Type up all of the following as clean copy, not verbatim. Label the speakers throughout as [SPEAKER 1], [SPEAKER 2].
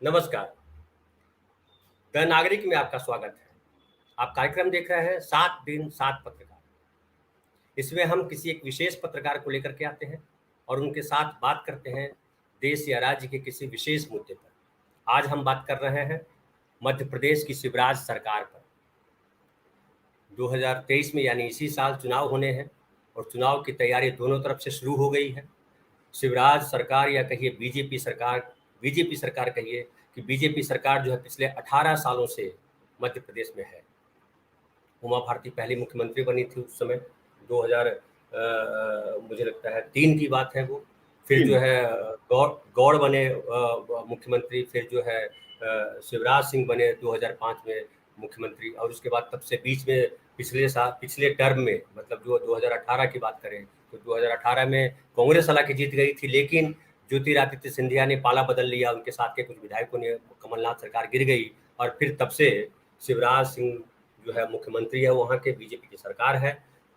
[SPEAKER 1] नमस्कार। द नागरिक में आपका स्वागत है। आप कार्यक्रम देख रहे हैं 7 दिन 7 पत्रकार। इसमें हम किसी एक विशेष पत्रकार को लेकर के आते हैं और उनके साथ बात करते हैं देश या राज्य के किसी विशेष मुद्दे पर। आज हम बात कर रहे हैं मध्य प्रदेश की शिवराज सरकार पर। 2023 में यानी इसी साल चुनाव होने हैं और चुनाव की तैयारी दोनों तरफ से शुरू हो गई है। शिवराज सरकार या कहिए बीजेपी सरकार कहिए कि बीजेपी सरकार जो है पिछले 18 सालों से मध्य प्रदेश में है। उमा भारती पहली मुख्यमंत्री बनी थी उस समय 2000 मुझे लगता है 3 की बात है वो। फिर जो है गौड़ बने मुख्यमंत्री। फिर जो है शिवराज सिंह बने 2005 में मुख्यमंत्री। और उसके बाद तब से बीच में पिछले टर्म में मतलब जो 2018 की बात करें तो 2018 में कांग्रेस हालांकि जीत गई थी, लेकिन ज्योतिरादित्य सिंधिया ने पाला बदल लिया। उनके साथ के कुछ विधायकों ने, कमलनाथ सरकार गिर गई और फिर तब से शिवराज सिंह जो है मुख्यमंत्री है, वहाँ के बीजेपी की सरकार है।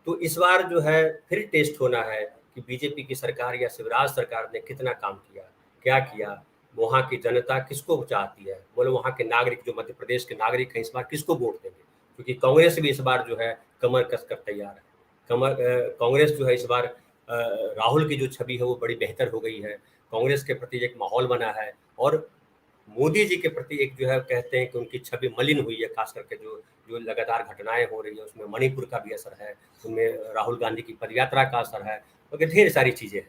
[SPEAKER 1] तो इस बार जो है फिर टेस्ट होना है कि बीजेपी की सरकार या शिवराज सरकार ने कितना काम किया, क्या किया, वहाँ की जनता किसको चाहती है, बोले वहाँ के नागरिक जो मध्य प्रदेश के नागरिक हैं इस बार किसको वोट देंगे। क्योंकि कांग्रेस भी इस बार जो है कमर कसकर तैयार है। कांग्रेस जो है इस बार राहुल की जो छवि है वो बड़ी बेहतर हो गई है। कांग्रेस के प्रति एक माहौल बना है और मोदी जी के प्रति एक जो है कहते हैं कि उनकी छवि मलिन हुई है। खास करके जो लगातार घटनाएं हो रही है उसमें मणिपुर का भी असर है, उनमें राहुल गांधी की पदयात्रा का असर है, तो ढेर सारी चीजें हैं।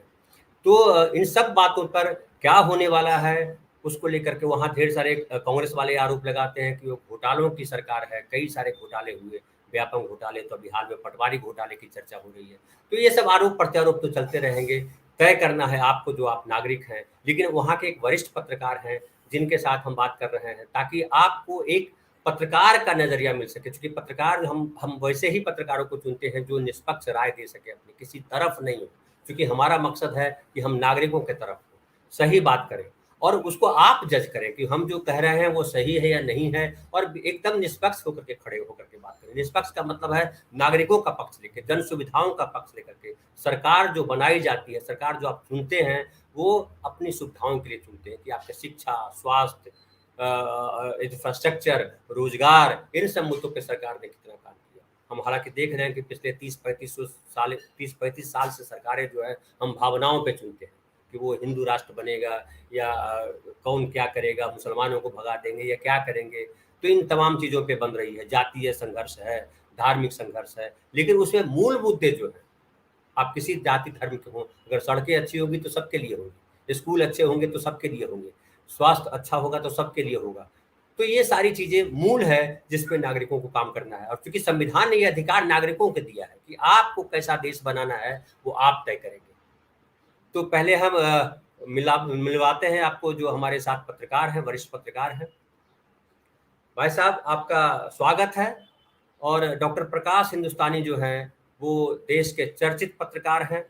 [SPEAKER 1] तो इन सब बातों पर क्या होने वाला है उसको लेकर के वहाँ ढेर सारे कांग्रेस वाले आरोप लगाते हैं कि वो घोटालों की सरकार है, कई सारे घोटाले हुए, व्यापक घोटाले, तो बिहार में पटवारी घोटाले की चर्चा हो रही है। तो ये सब आरोप प्रत्यारोप तो चलते रहेंगे। तय करना है आपको जो आप नागरिक हैं, लेकिन वहाँ के एक वरिष्ठ पत्रकार हैं जिनके साथ हम बात कर रहे हैं ताकि आपको एक पत्रकार का नजरिया मिल सके। क्योंकि पत्रकार हम वैसे ही पत्रकारों को चुनते हैं जो निष्पक्ष राय दे सके, अपनी किसी तरफ नहीं हो। क्योंकि हमारा मकसद है कि हम नागरिकों के तरफ हो, सही बात करें और उसको आप जज करें कि हम जो कह रहे हैं वो सही है या नहीं है, और एकदम निष्पक्ष होकर के खड़े होकर के बात करें। निष्पक्ष का मतलब है नागरिकों का पक्ष लेकर, जन सुविधाओं का पक्ष लेकर के। सरकार जो बनाई जाती है, सरकार जो आप चुनते हैं वो अपनी सुविधाओं के लिए चुनते हैं कि आपके शिक्षा, स्वास्थ्य, इंफ्रास्ट्रक्चर, रोजगार, इन सब मुद्दों पर सरकार ने कितना काम किया। हम हालांकि देख रहे हैं कि पिछले 30-35 साल से सरकारें जो है हम भावनाओं पे चुनते हैं कि वो हिंदू राष्ट्र बनेगा या कौन क्या करेगा, मुसलमानों को भगा देंगे या क्या करेंगे। तो इन तमाम चीज़ों पे बन रही है। जातीय संघर्ष है, धार्मिक संघर्ष है, लेकिन उसमें मूल मुद्दे जो हैं, आप किसी जाति धर्म के हों, अगर सड़कें अच्छी होगी तो सबके लिए होंगी, स्कूल अच्छे होंगे तो सबके लिए होंगे, स्वास्थ्य अच्छा होगा तो सबके लिए होगा। तो ये सारी चीज़ें मूल है जिस पे नागरिकों को काम करना है। और क्योंकि संविधान ने ये अधिकार नागरिकों को दिया है कि आपको कैसा देश बनाना है वो आप तय करेंगे। तो पहले हम मिलवाते हैं आपको जो हमारे साथ पत्रकार हैं, वरिष्ठ पत्रकार हैं। भाई साहब आपका स्वागत है। और डॉक्टर प्रकाश हिंदुस्तानी जो हैं वो देश के चर्चित पत्रकार हैं।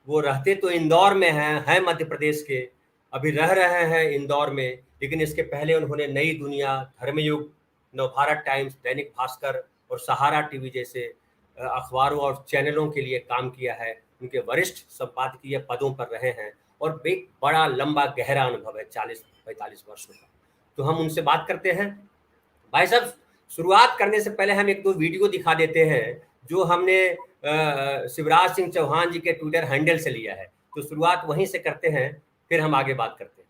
[SPEAKER 1] वो रहते तो इंदौर में हैं मध्य प्रदेश के, अभी रह रहे हैं इंदौर में, लेकिन इसके पहले उन्होंने नई दुनिया, धर्मयुग, नवभारत टाइम्स, दैनिक भास्कर और सहारा टीवी जैसे अखबारों और चैनलों के लिए काम किया है। उनके वरिष्ठ संपादकीय पदों पर रहे हैं और एक बड़ा लंबा गहरा अनुभव है 40-45 वर्षों का। तो हम उनसे बात करते हैं। भाई साहब, शुरुआत करने से पहले हम एक दो वीडियो दिखा देते हैं जो हमने शिवराज सिंह चौहान जी के ट्विटर हैंडल से लिया है। तो शुरुआत वहीं से करते हैं, फिर हम आगे बात करते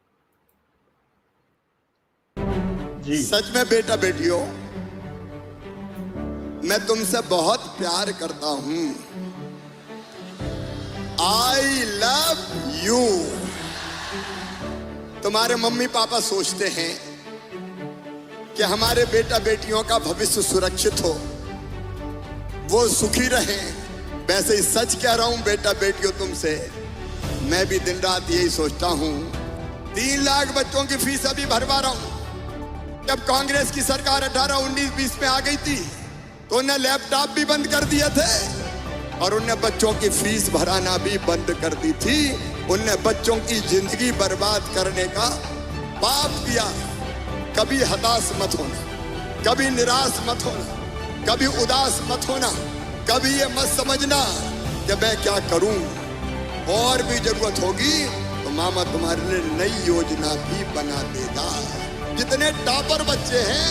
[SPEAKER 1] हैं।
[SPEAKER 2] जी सच में बेटा बेटियों, मैं तुमसे बहुत प्यार करता हूं। I love you. तुम्हारे मम्मी पापा सोचते हैं कि हमारे बेटा बेटियों का भविष्य सुरक्षित हो, वो सुखी रहें। वैसे ही सच कह रहा हूं बेटा बेटियों तुमसे, मैं भी दिन रात यही सोचता हूं। 3 लाख बच्चों की फीस अभी भरवा रहा हूं। जब कांग्रेस की सरकार 18, 19, 20 में आ गई थी तो उन्हें लैपटॉप भी बंद कर दिए थे और उन्हें बच्चों की फीस भराना भी बंद कर दी थी। उन्हें बच्चों की जिंदगी बर्बाद करने का पाप किया। कभी हताश मत होना, कभी निराश मत होना, कभी उदास मत होना, कभी ये मत समझना कि मैं क्या करूं। और भी जरूरत होगी तो मामा तुम्हारे लिए नई योजना भी बना देगा। जितने टॉपर बच्चे हैं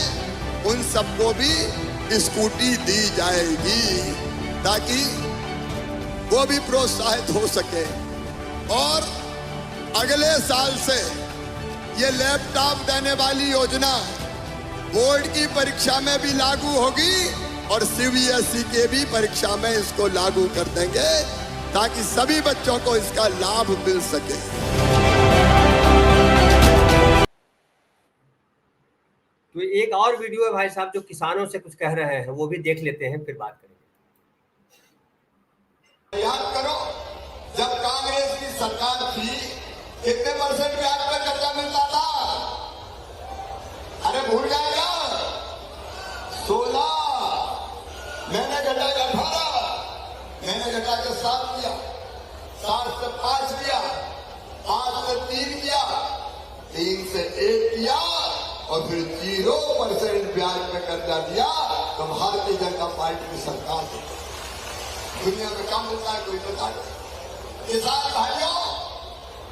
[SPEAKER 2] उन सबको भी स्कूटी दी जाएगी ताकि वो भी प्रोत्साहित हो सके। और अगले साल से ये लैपटॉप देने वाली योजना बोर्ड की परीक्षा में भी लागू होगी और सीबीएसई के भी परीक्षा में इसको लागू कर देंगे ताकि सभी बच्चों को इसका लाभ मिल सके।
[SPEAKER 1] तो एक और वीडियो है भाई साहब जो किसानों से कुछ कह रहे हैं, वो भी देख लेते हैं, फिर बात करेंगे।
[SPEAKER 2] याद करो जब कांग्रेस की सरकार थी कितने % ब्याज पर कर्जा मिलता था? अरे भूल जाएगा? 16, मैंने घटा के 18, मैंने घटा के 7 किया, 7 से 5 किया, 5 से 3 किया, 3 से 1 किया और फिर 0% ब्याज पे कर्जा दिया। तो भारतीय जनता पार्टी की सरकार दुनिया में कम मिलता है, कोई बता दो। किसान भाइयों,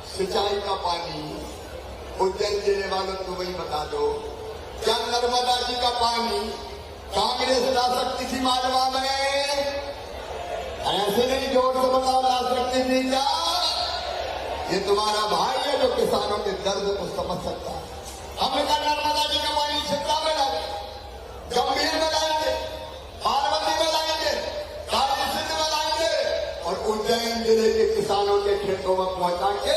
[SPEAKER 2] सिंचाई का पानी उज्जैन जिले वालों को वही बता दो, क्या नर्मदा जी का पानी कांग्रेस ला सकती थी मालवा में? ऐसे नहीं, जोर से बताओ, ला सकती थी क्या? ये तुम्हारा भाई है जो किसानों के दर्द को समझ सकता है। हमने कहा नर्मदा जी का पानी छिपरा में लाएंगे, गंभीर में लाएंगे, पार्वती में लाएंगे, काली सिंध में लाएंगे और उज्जैन जिले के किसानों के खेतों में पहुंचा के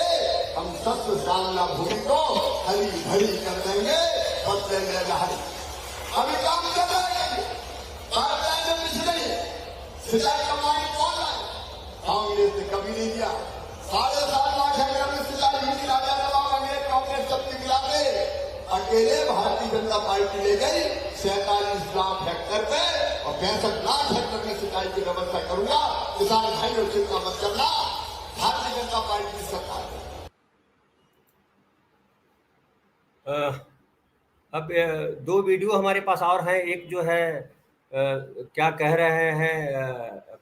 [SPEAKER 2] हम सत्य श्यामला भूमि को हरी भरी कर देंगे। बदले में लहरी अभी काम कर रहे हैं, पाइपलाइन में पिछले सिंचाई का पानी कौन लाए? कांग्रेस ने कभी नहीं दिया। 7.5 लाख हेक्टेयर में सिंचाई हुई, राजा नवाब अंग्रेज कांग्रेस शक्ति मिला के अकेले भारतीय जनता पार्टी ले गई 47 लाख हेक्टेयर पे और 65 लाख हेक्टेयर में सिंचाई की व्यवस्था करूंगा। किसान भाई और चिंता मत करना, भारतीय जनता पार्टी की सरकार है।
[SPEAKER 1] अब 2 वीडियो हमारे पास और हैं। एक जो है क्या कह रहे हैं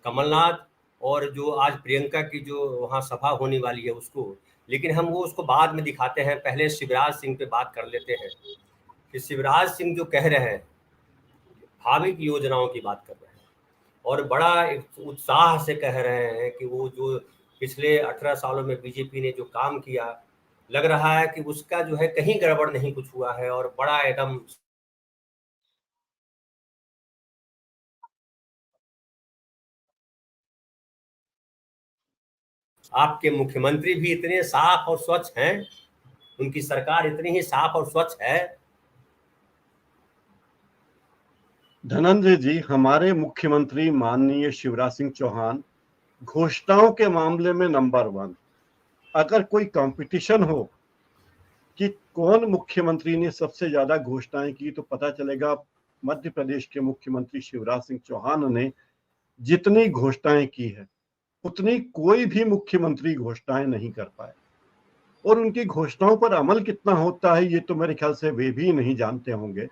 [SPEAKER 1] कमलनाथ, और जो आज प्रियंका की जो वहाँ सभा होने वाली है उसको, लेकिन हम वो उसको बाद में दिखाते हैं। पहले शिवराज सिंह पे बात कर लेते हैं कि शिवराज सिंह जो कह रहे हैं भावी की योजनाओं की बात कर रहे हैं और बड़ा उत्साह से कह रहे हैं कि वो जो पिछले 18 सालों में बीजेपी ने जो काम किया, लग रहा है कि उसका जो है कहीं गड़बड़ नहीं कुछ हुआ है और बड़ा एकदम आपके मुख्यमंत्री भी इतने साफ और स्वच्छ हैं, उनकी सरकार इतनी ही साफ और स्वच्छ है।
[SPEAKER 3] धनंजय जी, हमारे मुख्यमंत्री माननीय शिवराज सिंह चौहान घोषणाओं के मामले में नंबर 1। अगर कोई कंपटीशन हो कि कौन मुख्यमंत्री ने सबसे ज्यादा घोषणाएं की तो पता चलेगा मध्य प्रदेश के मुख्यमंत्री शिवराज सिंह चौहान ने जितनी घोषणाएं की है उतनी कोई भी मुख्यमंत्री घोषणाएं नहीं कर पाए। और उनकी घोषणाओं पर अमल कितना होता है ये तो मेरे ख्याल से वे भी नहीं जानते होंगे,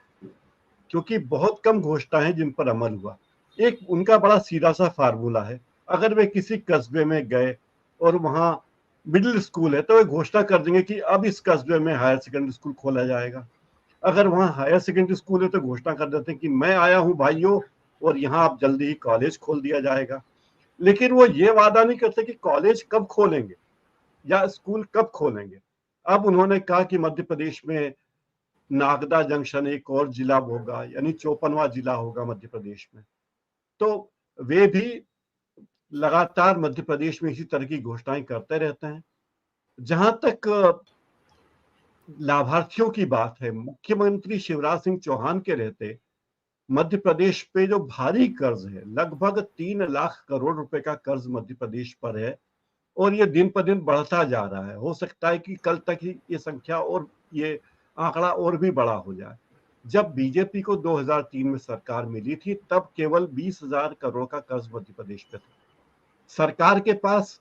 [SPEAKER 3] क्योंकि बहुत कम घोषणाएं जिन पर अमल हुआ। एक उनका बड़ा सीधा सा फार्मूला है, अगर वे किसी कस्बे में गए और वहां मिडिल स्कूल है तो वे घोषणा कर देंगे कि अब इस कस्बे में हायर सेकेंडरी स्कूल खोला जाएगा। अगर वहां हायर सेकेंडरी स्कूल है तो घोषणा कर देते हैं कि मैं आया हूं भाइयों और यहाँ आप जल्दी ही कॉलेज खोल दिया जाएगा। लेकिन वो ये वादा नहीं करते कि कॉलेज कब खोलेंगे या स्कूल कब खोलेंगे। अब उन्होंने कहा कि मध्य प्रदेश में नागदा जंक्शन एक और जिला होगा, यानी 54वां जिला होगा मध्य प्रदेश में। तो वे भी लगातार मध्य प्रदेश में इसी तरह की घोषणाएं करते रहते हैं। जहां तक लाभार्थियों की बात है, मुख्यमंत्री शिवराज सिंह चौहान के रहते मध्य प्रदेश पे जो भारी कर्ज है, लगभग 3 लाख करोड़ रुपए का कर्ज मध्य प्रदेश पर है और ये दिन पर दिन बढ़ता जा रहा है। हो सकता है कि कल तक ही ये संख्या और ये आंकड़ा और भी बड़ा हो जाए। जब बीजेपी को 2003 में सरकार मिली थी तब केवल 20,000 करोड़ का कर्ज मध्य प्रदेश पे था। सरकार के पास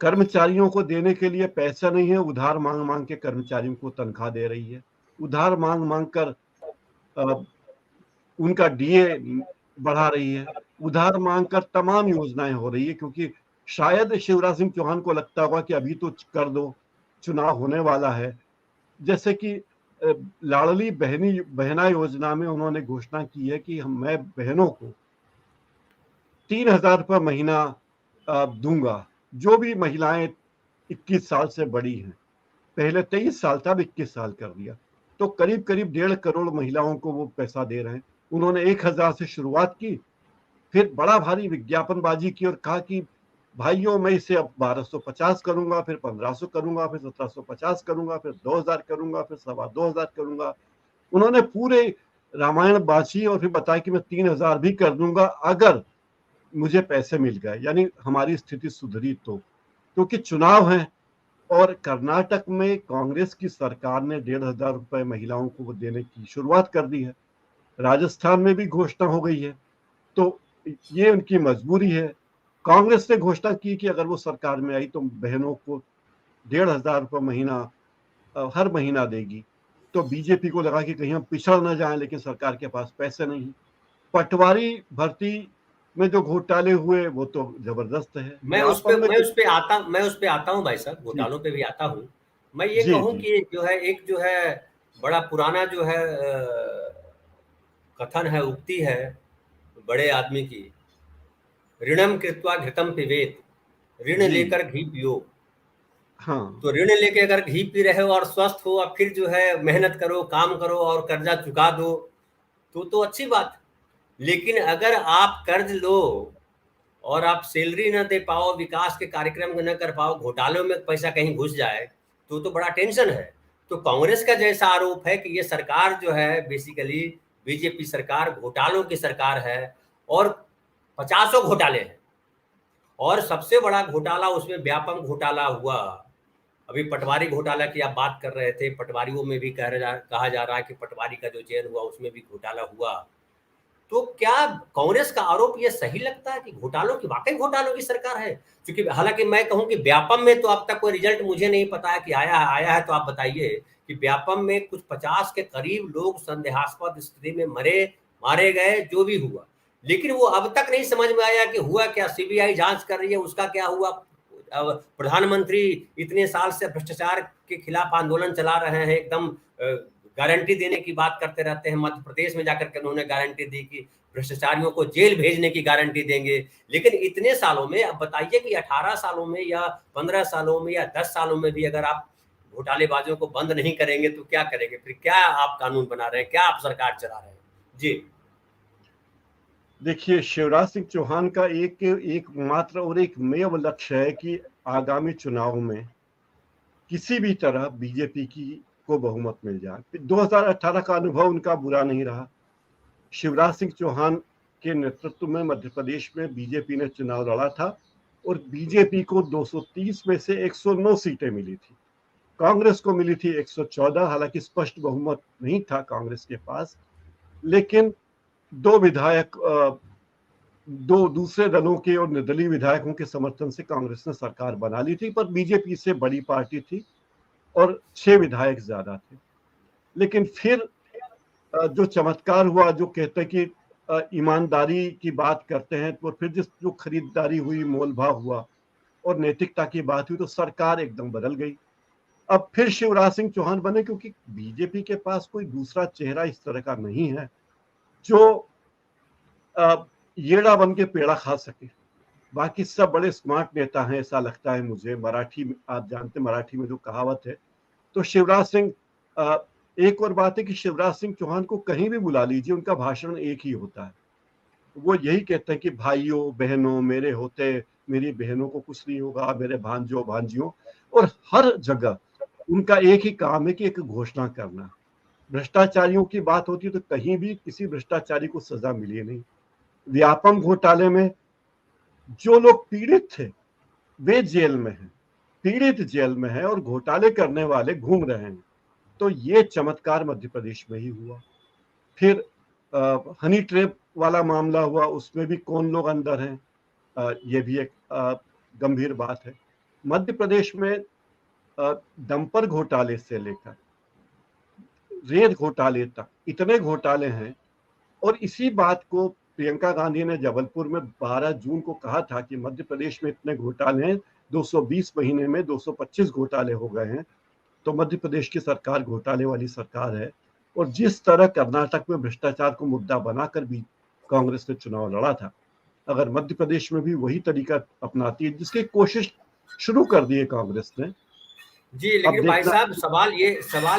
[SPEAKER 3] कर्मचारियों को देने के लिए पैसा नहीं है, उधार मांग मांग के कर्मचारियों को तनख्वाह दे रही है, उधार मांग मांग कर उनका डीए बढ़ा रही है, उधार मांग कर तमाम योजनाएं हो रही है, क्योंकि शायद शिवराज सिंह चौहान को लगता होगा कि अभी तो कर दो, चुनाव होने वाला है। जैसे कि लाडली बहना योजना में उन्होंने घोषणा की है कि मैं बहनों को 3,000 रुपये महीना दूंगा, जो भी महिलाएं 21 साल से बड़ी हैं। पहले 23 साल था, अब 21 साल कर दिया, तो करीब करीब 1.5 करोड़ महिलाओं को वो पैसा दे रहे हैं। उन्होंने 1,000 से शुरुआत की, फिर बड़ा भारी विज्ञापनबाजी की और कहा कि भाइयों मैं इसे अब 1250 करूंगा, फिर 1500 करूंगा, फिर 1750 करूंगा, फिर 2000 करूंगा, फिर 2,500 करूंगा। उन्होंने पूरे रामायण बांची और फिर बताया कि मैं 3,000 भी कर दूंगा अगर मुझे पैसे मिल गए, यानी हमारी स्थिति सुधरी तो। क्योंकि चुनाव है और कर्नाटक में कांग्रेस की सरकार ने 1,500 रुपए महिलाओं को देने की शुरुआत कर दी है। राजस्थान में भी घोषणा हो गई है, तो ये उनकी मजबूरी है। कांग्रेस ने घोषणा की कि अगर वो सरकार में आई तो बहनों को 1,500 रुपये महीना हर महीना देगी। तो बीजेपी को लगा कि कहीं हम पिछड़ न जाएं, लेकिन सरकार के पास पैसे नहीं। पटवारी भर्ती में जो घोटाले हुए वो तो जबरदस्त है।
[SPEAKER 1] मैं उस पे आता हूँ भाई साहब, घोटालों पे भी आता हूँ। मैं ये
[SPEAKER 3] जी
[SPEAKER 1] कहूँ
[SPEAKER 3] जी
[SPEAKER 1] कि जो है बड़ा पुराना जो है कथन है, उक्ति है बड़े आदमी की, ऋणम कृत्वा घृतम पिबेत, ऋण
[SPEAKER 3] जी
[SPEAKER 1] लेकर घी पियो।
[SPEAKER 3] हाँ
[SPEAKER 1] तो ऋण लेके अगर घी पी रहे हो और स्वस्थ हो, और फिर जो है मेहनत करो, काम करो और कर्जा चुका दो, तो अच्छी बात। लेकिन अगर आप कर्ज लो और आप सैलरी न दे पाओ, विकास के कार्यक्रम न कर पाओ, घोटालों में पैसा कहीं घुस जाए, तो बड़ा टेंशन है। तो कांग्रेस का जैसा आरोप है कि ये सरकार जो है बेसिकली बीजेपी सरकार घोटालों की सरकार है, और 50 घोटाले हैं। और सबसे बड़ा घोटाला उसमें व्यापम घोटाला हुआ। अभी पटवारी घोटाला की आप बात कर रहे थे, पटवारियों में भी कहा जा रहा है कि पटवारी का जो चयन हुआ उसमें भी घोटाला हुआ। तो क्या कांग्रेस का आरोप ये सही लगता है कि घोटालों की, वाकई घोटालों की सरकार है? क्योंकि हालांकि मैं कहूं कि व्यापम में तो अब तक कोई रिजल्ट मुझे नहीं पता है कि आया है तो आप बताइए कि व्यापम में कुछ 50 के करीब लोग संदेहास्पद स्थिति में मारे गए, जो भी हुआ, लेकिन वो अब तक नहीं समझ में आया कि हुआ क्या। सीबीआई जांच कर रही है, उसका क्या हुआ? प्रधानमंत्री इतने साल से भ्रष्टाचार के खिलाफ आंदोलन चला रहे हैं, एकदम गारंटी देने की बात करते रहते हैं। मध्य प्रदेश में जाकर के उन्होंने गारंटी दी कि भ्रष्टाचारियों को जेल भेजने की गारंटी देंगे। लेकिन इतने सालों में, अब बताइए कि 18 सालों में या 15 सालों में या 10 सालों में भी अगर आप घोटालेबाजों को बंद नहीं करेंगे तो क्या करेंगे? फिर क्या आप कानून बना रहे हैं, क्या आप सरकार चला रहे हैं? जी
[SPEAKER 3] देखिए, शिवराज सिंह चौहान का एक मात्र और एक मेव लक्ष्य है कि आगामी चुनाव में किसी भी तरह बीजेपी को बहुमत मिल जाए। 2018 का अनुभव उनका बुरा नहीं रहा। शिवराज सिंह चौहान के नेतृत्व में मध्य प्रदेश में बीजेपी ने चुनाव लड़ा था और बीजेपी को 230 में से 109 सीटें मिली थी। कांग्रेस को मिली थी 114। हालांकि स्पष्ट बहुमत नहीं था कांग्रेस के पास, लेकिन दो विधायक, दो दूसरे दलों के और निर्दलीय विधायकों के समर्थन से कांग्रेस ने सरकार बना ली थी, पर बीजेपी से बड़ी पार्टी थी और 6 विधायक ज्यादा थे। लेकिन फिर जो चमत्कार हुआ, जो कहते हैं कि ईमानदारी की बात करते हैं, तो फिर जो खरीदारी हुई, मोलभाव हुआ और नैतिकता की बात हुई, तो सरकार एकदम बदल गई। अब फिर शिवराज सिंह चौहान बने, क्योंकि बीजेपी के पास कोई दूसरा चेहरा इस तरह का नहीं है जो येड़ा बन के पेड़ा खा सके। बाकी सब बड़े स्मार्ट नेता हैं, ऐसा लगता है मुझे। मराठी में, आप जानते मराठी में जो कहावत है, तो शिवराज सिंह, एक और बात है कि शिवराज सिंह चौहान को कहीं भी बुला लीजिए, उनका भाषण एक ही होता है। वो यही कहते हैं कि भाइयों बहनों, मेरे होते मेरी बहनों को कुछ नहीं होगा, मेरे भांजों भांजियों। और हर जगह उनका एक ही काम है कि एक घोषणा करना। भ्रष्टाचारियों की बात होती है तो कहीं भी किसी भ्रष्टाचारी को सजा मिली नहीं। व्यापम घोटाले में जो लोग पीड़ित थे वे जेल में हैं, पीड़ित जेल में है और घोटाले करने वाले घूम रहे हैं। तो ये चमत्कार मध्य प्रदेश में ही हुआ। फिर हनी ट्रैप वाला मामला हुआ, उसमें भी कौन लोग अंदर हैं, ये भी एक गंभीर बात है। मध्य प्रदेश में डंपर घोटाले से लेकर रेत घोटाले तक इतने घोटाले हैं। और इसी बात को प्रियंका गांधी ने जबलपुर में 12 जून को कहा था कि मध्य प्रदेश में इतने घोटाले हैं, 220 महीने में 225 घोटाले हो गए हैं। तो मध्य प्रदेश की सरकार घोटाले वाली सरकार है। और जिस तरह कर्नाटक में भ्रष्टाचार को मुद्दा बनाकर भी कांग्रेस ने चुनाव लड़ा था, अगर मध्य प्रदेश में भी वही तरीका अपनाती है, जिसकी कोशिश शुरू कर दी है कांग्रेस ने।
[SPEAKER 1] जी, लेकिन भाई साहब सवाल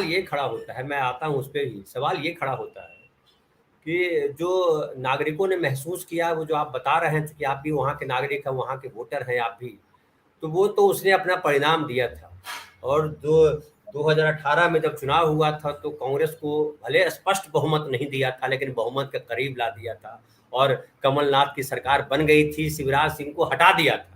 [SPEAKER 1] ये खड़ा होता है, मैं आता हूँ उस पर ही। सवाल ये खड़ा होता है कि जो नागरिकों ने महसूस किया, वो जो आप बता रहे हैं कि आप भी वहाँ के नागरिक हैं, वहाँ के वोटर हैं आप भी, तो वो तो उसने अपना परिणाम दिया था। और जो 2018 में जब चुनाव हुआ था तो कांग्रेस को भले स्पष्ट बहुमत नहीं दिया था, लेकिन बहुमत के करीब ला दिया था और कमलनाथ की सरकार बन गई थी, शिवराज सिंह को हटा दिया था।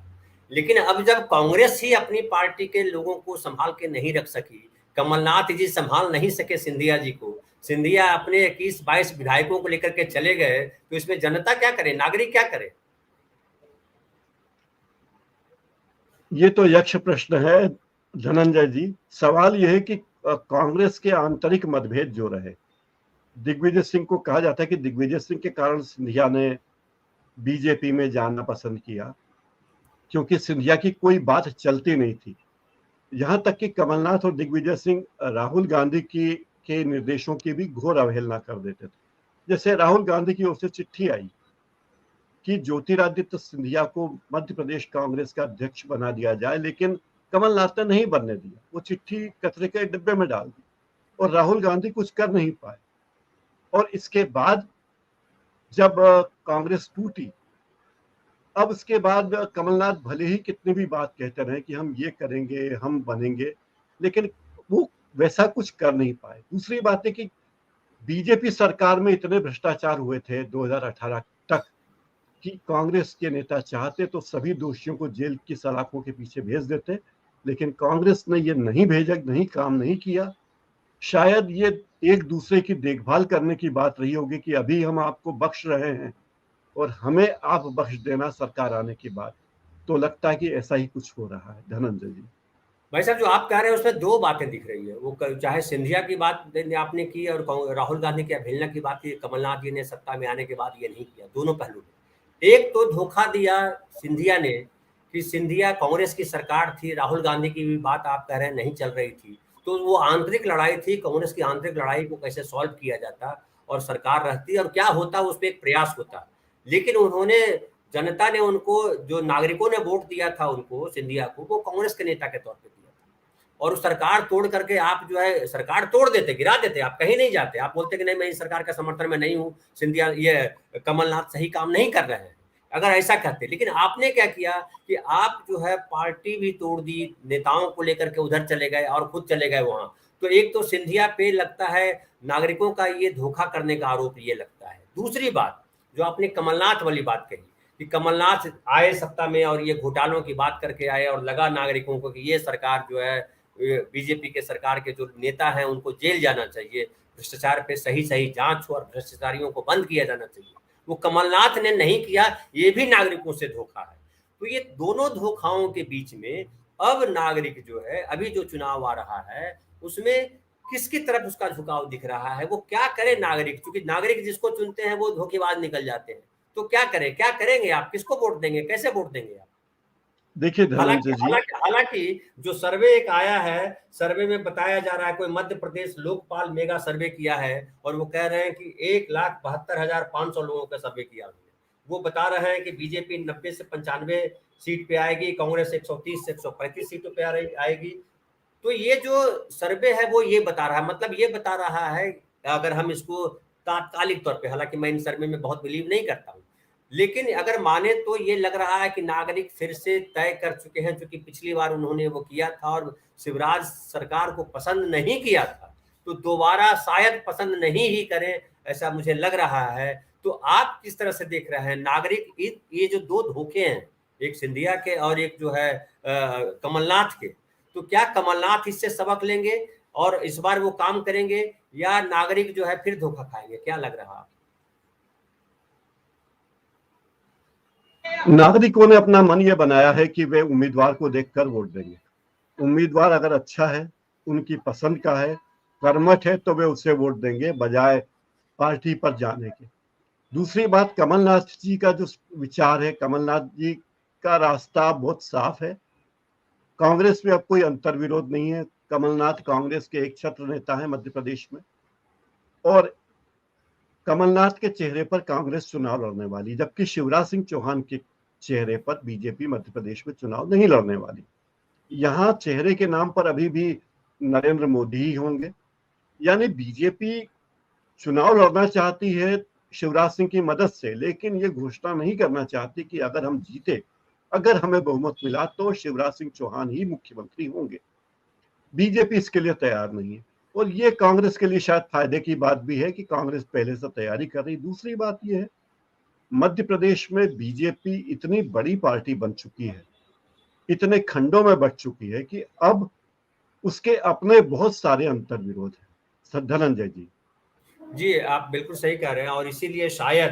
[SPEAKER 1] लेकिन अब जब कांग्रेस ही अपनी पार्टी के लोगों को संभाल के नहीं रख सकी, कमलनाथ जी संभाल नहीं सके सिंधिया जी को, सिंधिया अपने 21-22 विधायकों को लेकर के चले गए, तो इसमें जनता क्या करे, नागरिक क्या करे?
[SPEAKER 3] ये तो यक्ष प्रश्न है धनंजय जी। सवाल यह है कि कांग्रेस के आंतरिक मतभेद जो रहे, दिग्विजय सिंह को कहा जाता है कि दिग्विजय सिंह के कारण सिंधिया ने बीजेपी में जाना पसंद किया, क्योंकि सिंधिया की कोई बात चलती नहीं थी। यहां तक कि कमलनाथ और दिग्विजय सिंह राहुल गांधी के निर्देशों की भी घोर अवहेलना कर देते थे। जैसे राहुल गांधी की ओर से चिट्ठी आई कि ज्योतिरादित्य सिंधिया को मध्य प्रदेश कांग्रेस का अध्यक्ष बना दिया जाए, लेकिन कमलनाथ ने नहीं बनने दिया। वो चिट्ठी कचरे के डिब्बे में डाल दी और राहुल गांधी कुछ कर नहीं पाए। और इसके बाद जब कांग्रेस टूटी, अब इसके बाद कमलनाथ भले ही कितनी भी बात कहते रहे कि हम ये करेंगे, हम बनेंगे, लेकिन वो वैसा कुछ कर नहीं पाए। दूसरी बात है कि बीजेपी सरकार में इतने भ्रष्टाचार हुए थे 2018 तक कि कांग्रेस के नेता चाहते तो सभी दोषियों को जेल की सलाखों के पीछे भेज देते, लेकिन कांग्रेस ने ये नहीं भेजा, नहीं काम नहीं किया। शायद ये एक दूसरे की देखभाल करने की बात रही होगी कि अभी हम आपको बख्श रहे हैं और हमें आप बख्श देना सरकार आने के बाद। तो लगता है कि ऐसा ही कुछ हो रहा है धनंजय जी।
[SPEAKER 1] भाई साहब, जो आप कह रहे हैं उसमें दो बातें दिख रही है। वो चाहे सिंधिया की बात आपने की और राहुल गांधी की अवहेलना की बात की, कमलनाथ जी ने सत्ता में आने के बाद ये नहीं किया। दोनों पहलू में, एक तो धोखा दिया सिंधिया ने कि सिंधिया कांग्रेस की सरकार थी, राहुल गांधी की भी बात आप कह रहे हैं नहीं चल रही थी, तो वो आंतरिक लड़ाई थी, कांग्रेस की आंतरिक लड़ाई को कैसे सॉल्व किया जाता और सरकार रहती और क्या होता, उस पर एक प्रयास होता। लेकिन उन्होंने, जनता ने उनको, जो नागरिकों ने वोट दिया था उनको, सिंधिया को, वो कांग्रेस के नेता के तौर पे दिया था। और उस सरकार तोड़ करके आप जो है सरकार तोड़ देते, गिरा देते, आप कहीं नहीं जाते, आप बोलते कि नहीं मैं इस सरकार का समर्थन में नहीं हूं, सिंधिया ये कमलनाथ सही काम नहीं कर रहे हैं, अगर ऐसा कहते। लेकिन आपने क्या किया कि आप जो है पार्टी भी तोड़ दी, नेताओं को लेकर के उधर चले गए और खुद चले गए वहां। तो एक तो सिंधिया पे लगता है नागरिकों का ये धोखा करने का आरोप ये लगता है। दूसरी बात जो आपने कमलनाथ वाली बात कही कि कमलनाथ आए सत्ता में और ये घोटालों की बात करके आए और लगा नागरिकों को कि ये सरकार जो है बीजेपी के सरकार के जो नेता हैं उनको जेल जाना चाहिए, भ्रष्टाचार पे सही सही जांच हो और भ्रष्टाचारियों को बंद किया जाना चाहिए, वो कमलनाथ ने नहीं किया, ये भी नागरिकों से धोखा है। तो ये दोनों धोखाओं के बीच में अब नागरिक जो है, अभी जो चुनाव आ रहा है उसमें किसकी तरफ उसका झुकाव दिख रहा है, वो क्या करे नागरिक, क्योंकि नागरिक जिसको चुनते हैं वो धोखेबाज निकल जाते हैं। तो क्या करें, क्या करेंगे आप, किसको वोट देंगे, कैसे वोट देंगे आप?
[SPEAKER 3] देखिए धनंजय जी,
[SPEAKER 1] हालांकि जो सर्वे एक आया है, सर्वे में बताया जा रहा है, कोई मध्य प्रदेश लोकपाल मेगा सर्वे किया है और वो कह रहे हैं कि 1,72,500 लोगों का सर्वे किया उन्होंने। वो बता रहे हैं कि बीजेपी 90 से 95 सीट पे आएगी, कांग्रेस 130 से 135 सीटों पे आएगी। तो ये जो सर्वे है वो ये बता रहा है, मतलब ये बता रहा है, अगर हम इसको तात्कालिक तौर पे, हालांकि मैं इन सर्वे में बहुत बिलीव नहीं करता हूँ, लेकिन अगर माने तो ये लग रहा है कि नागरिक फिर से तय कर चुके हैं, क्योंकि पिछली बार उन्होंने वो किया था और शिवराज सरकार को पसंद नहीं किया था, तो दोबारा शायद पसंद नहीं ही करें, ऐसा मुझे लग रहा है। तो आप किस तरह से देख रहे हैं नागरिक ये जो दो धोखे हैं, एक सिंधिया के और एक जो है कमलनाथ के, तो क्या कमलनाथ इससे सबक लेंगे और इस बार वो काम करेंगे या नागरिक जो है फिर धोखा खाएंगे, क्या लग रहा है?
[SPEAKER 3] नागरिकों ने अपना मन ये बनाया है कि वे उम्मीदवार को देखकर वोट देंगे। उम्मीदवार अगर अच्छा है, उनकी पसंद का है, कर्मठ है, तो वे उसे वोट देंगे बजाय पार्टी पर जाने के। दूसरी बात, कमलनाथ जी का जो विचार है, कमलनाथ जी का रास्ता बहुत साफ है। कांग्रेस में अब कोई अंतर्विरोध नहीं है, कमलनाथ कांग्रेस के एक छत्र नेता हैं मध्य प्रदेश में, और कमलनाथ के चेहरे पर कांग्रेस चुनाव लड़ने वाली, जबकि शिवराज सिंह चौहान के चेहरे पर बीजेपी मध्य प्रदेश में चुनाव नहीं लड़ने वाली। यहाँ चेहरे के नाम पर अभी भी नरेंद्र मोदी ही होंगे। यानी बीजेपी चुनाव लड़ना चाहती है शिवराज सिंह की मदद से, लेकिन ये घोषणा नहीं करना चाहती कि अगर हम जीते, अगर हमें बहुमत मिला तो शिवराज सिंह चौहान ही मुख्यमंत्री होंगे। बीजेपी इसके लिए तैयार नहीं है, और ये कांग्रेस के लिए शायद फायदे की बात भी है कि कांग्रेस पहले से तैयारी कर रही। दूसरी बात यह है, मध्य प्रदेश में बीजेपी इतनी बड़ी पार्टी बन चुकी है, इतने खंडों में बट चुकी है कि अब उसके अपने बहुत सारे अंतर विरोध हैं। धनंजय
[SPEAKER 1] जी, आप बिल्कुल सही कह रहे हैं, और इसीलिए शायद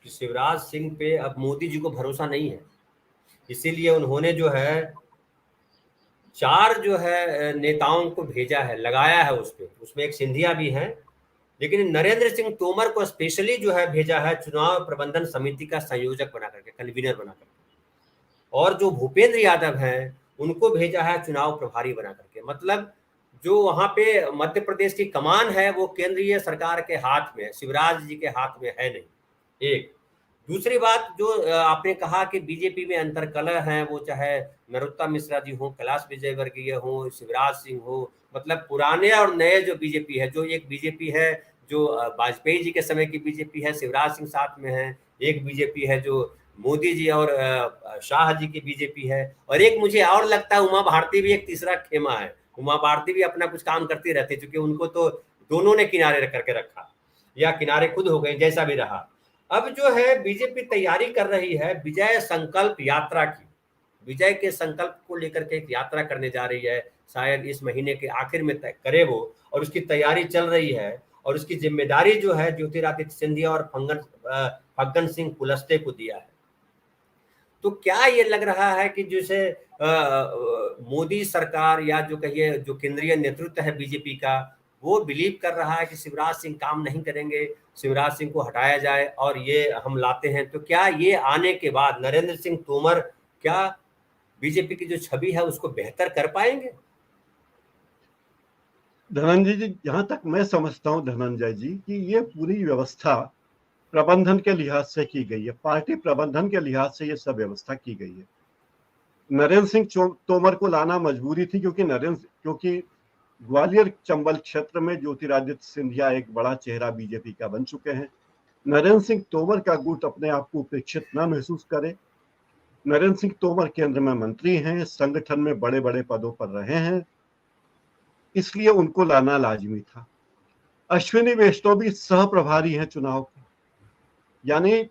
[SPEAKER 1] कि शिवराज सिंह पे अब मोदी जी को भरोसा नहीं है, इसीलिए उन्होंने जो है 4 जो है नेताओं को भेजा है, लगाया है उस पे, उसमें एक सिंधिया भी हैं, लेकिन नरेंद्र सिंह तोमर को स्पेशली जो है भेजा है चुनाव प्रबंधन समिति का संयोजक बना करके, कन्वीनर बना करके, और जो भूपेंद्र यादव हैं उनको भेजा है चुनाव प्रभारी बना करके। मतलब जो वहां पे मध्य प्रदेश की कमान है वो केंद्रीय सरकार के हाथ में है, शिवराज जी के हाथ में है नहीं। एक दूसरी बात जो आपने कहा कि बीजेपी में अंतरकलह है, वो चाहे नरोत्तम मिश्रा जी हो, कैलाश विजयवर्गीय हो, शिवराज सिंह हो, मतलब पुराने और नए जो बीजेपी है, जो एक बीजेपी है जो वाजपेयी जी के समय की बीजेपी है, शिवराज सिंह साथ में है, एक बीजेपी है जो मोदी जी और शाह जी की बीजेपी है, और एक मुझे और लगता है उमा भारती भी एक तीसरा खेमा है। उमा भारती भी अपना कुछ काम करती रहती, क्योंकि उनको तो दोनों ने किनारे रख करके रखा, या किनारे खुद हो गए, जैसा भी रहा। अब जो है बीजेपी तैयारी कर रही है विजय संकल्प यात्रा की, विजय के संकल्प को लेकर के एक यात्रा करने जा रही है, शायद इस महीने के आखिर में तय करे वो, और उसकी तैयारी चल रही है, और उसकी जिम्मेदारी जो है ज्योतिरादित्य सिंधिया और फग्गन सिंह कुलस्ते को दिया है। तो क्या ये लग रहा है कि जैसे मोदी सरकार या जो कहिए जो केंद्रीय नेतृत्व है बीजेपी का, वो बिलीव कर रहा है कि शिवराज सिंह काम नहीं करेंगे, शिवराज सिंह को हटाया जाए और ये हम लाते हैं, तो क्या ये आने के बाद नरेंद्र सिंह तोमर क्या बीजेपी की जो छवि है उसको बेहतर कर पाएंगे?
[SPEAKER 3] धनंजय जी, जहां तक मैं समझता हूं धनंजय जी, कि ये पूरी व्यवस्था प्रबंधन के लिहाज से की गई है, पार्टी प्रबंधन के लिहाज से ये सब व्यवस्था की गई है। नरेंद्र सिंह तोमर को लाना मजबूरी थी, क्योंकि ग्वालियर चंबल क्षेत्र में ज्योतिरादित्य सिंधिया एक बड़ा चेहरा बीजेपी का बन चुके हैं। नरेंद्र सिंह तोमर का गुट अपने आप को उपेक्षित न महसूस करे। नरेंद्र सिंह तोमर केंद्र में मंत्री हैं, संगठन में बड़े बड़े पदों पर रहे हैं, इसलिए उनको लाना लाजमी था। अश्विनी वैष्णव भी सह प्रभारी हैं चुनाव के, यानी